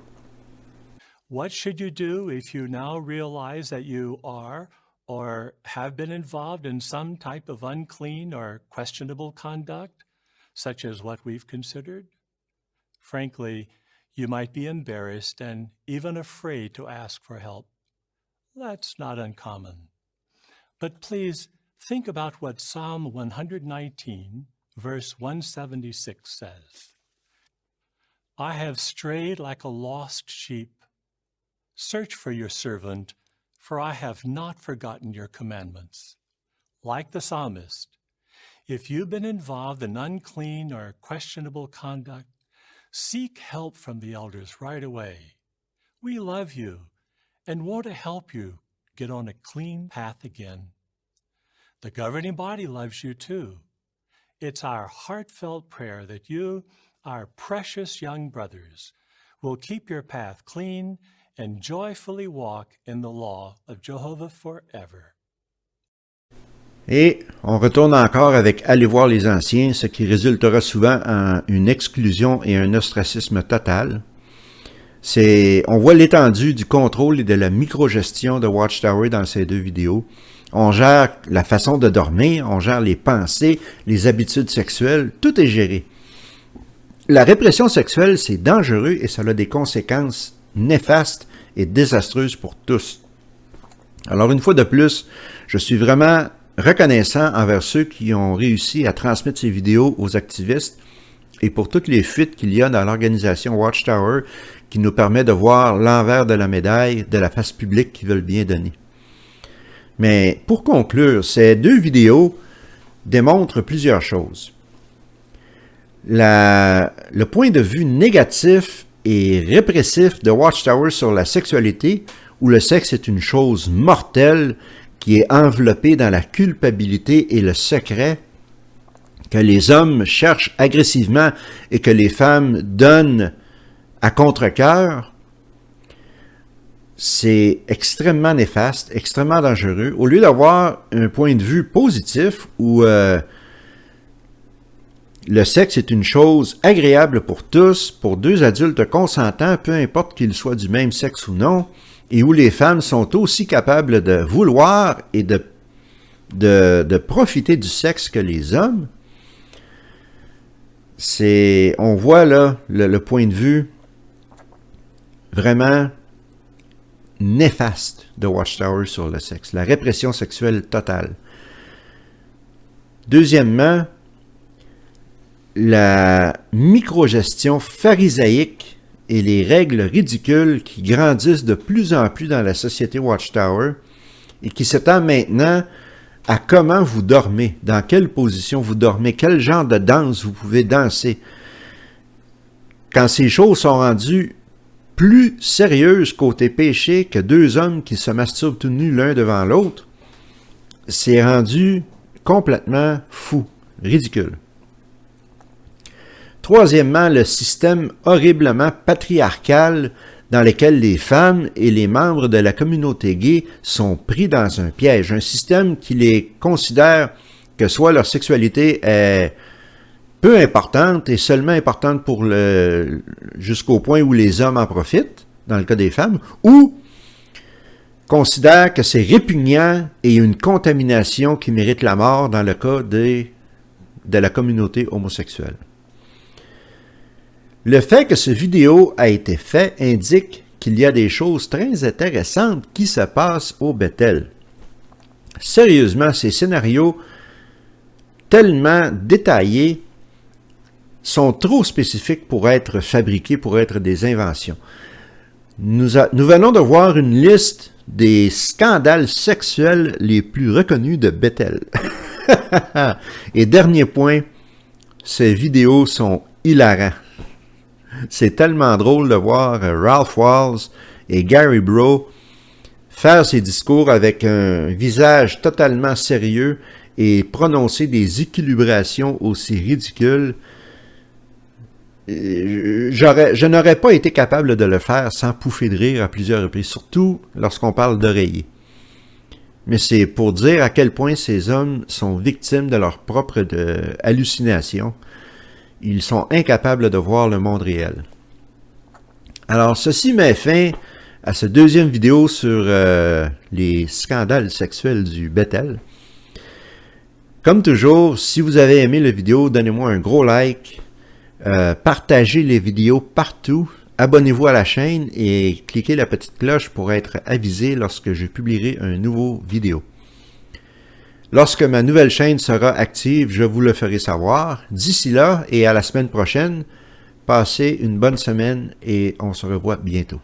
What should you do if you now realize that you are or have been involved in some type of unclean or questionable conduct, such as what we've considered? Frankly, you might be embarrassed and even afraid to ask for help. That's not uncommon. But please think about what Psalm 119, verse 176 says. I have strayed like a lost sheep. Search for your servant, for I have not forgotten your commandments. Like the psalmist, if you've been involved in unclean or questionable conduct, seek help from the elders right away. We love you and want to help you get on a clean path again. The governing body loves you too. It's our heartfelt prayer that you, our precious young brothers, will keep your path clean and joyfully walk in the law of Jehovah forever. Et on retourne encore avec « Aller voir les anciens », ce qui résultera souvent en une exclusion et un ostracisme total. On voit l'étendue du contrôle et de la microgestion de Watchtower dans ces deux vidéos. On gère la façon de dormir, on gère les pensées, les habitudes sexuelles, tout est géré. La répression sexuelle, c'est dangereux et ça a des conséquences néfastes et désastreuses pour tous. Alors une fois de plus, je suis vraiment reconnaissant envers ceux qui ont réussi à transmettre ces vidéos aux activistes et pour toutes les fuites qu'il y a dans l'organisation Watchtower qui nous permet de voir l'envers de la médaille de la face publique qu'ils veulent bien donner. Mais pour conclure, ces deux vidéos démontrent plusieurs choses. Le point de vue négatif et répressif de Watchtower sur la sexualité, où le sexe est une chose mortelle qui est enveloppée dans la culpabilité et le secret, que les hommes cherchent agressivement et que les femmes donnent à contre-cœur, c'est extrêmement néfaste, extrêmement dangereux. Au lieu d'avoir un point de vue positif où le sexe est une chose agréable pour tous, pour deux adultes consentants, peu importe qu'ils soient du même sexe ou non, et où les femmes sont aussi capables de vouloir et de profiter du sexe que les hommes, on voit là le point de vue vraiment néfaste de Watchtower sur le sexe, la répression sexuelle totale. Deuxièmement, la microgestion pharisaïque et les règles ridicules qui grandissent de plus en plus dans la société Watchtower et qui s'étendent maintenant à comment vous dormez, dans quelle position vous dormez, quel genre de danse vous pouvez danser. Quand ces choses sont rendues plus sérieuses côté péché que deux hommes qui se masturbent tout nus l'un devant l'autre, c'est rendu complètement fou, ridicule. Troisièmement, le système horriblement patriarcal dans lequel les femmes et les membres de la communauté gay sont pris dans un piège, un système qui les considère que soit leur sexualité est peu importante et seulement importante pour jusqu'au point où les hommes en profitent, dans le cas des femmes, ou considère que c'est répugnant et une contamination qui mérite la mort dans le cas de la communauté homosexuelle. Le fait que cette vidéo a été faite indique qu'il y a des choses très intéressantes qui se passent au Bethel. Sérieusement, ces scénarios tellement détaillés sont trop spécifiques pour être fabriqués, pour être des inventions. Nous venons de voir une liste des scandales sexuels les plus reconnus de Bethel. Et dernier point, ces vidéos sont hilarantes. C'est tellement drôle de voir Ralph Walls et Gary Bro faire ces discours avec un visage totalement sérieux et prononcer des équilibrations aussi ridicules. Je n'aurais pas été capable de le faire sans pouffer de rire à plusieurs reprises, surtout lorsqu'on parle d'oreiller. Mais c'est pour dire à quel point ces hommes sont victimes de leur propre hallucination. Ils sont incapables de voir le monde réel. Alors, ceci met fin à cette deuxième vidéo sur les scandales sexuels du Bethel. Comme toujours, si vous avez aimé la vidéo, donnez-moi un gros like. Partagez les vidéos partout, abonnez-vous à la chaîne et cliquez la petite cloche pour être avisé lorsque je publierai un nouveau vidéo. Lorsque ma nouvelle chaîne sera active, je vous le ferai savoir. D'ici là et à la semaine prochaine, passez une bonne semaine et on se revoit bientôt.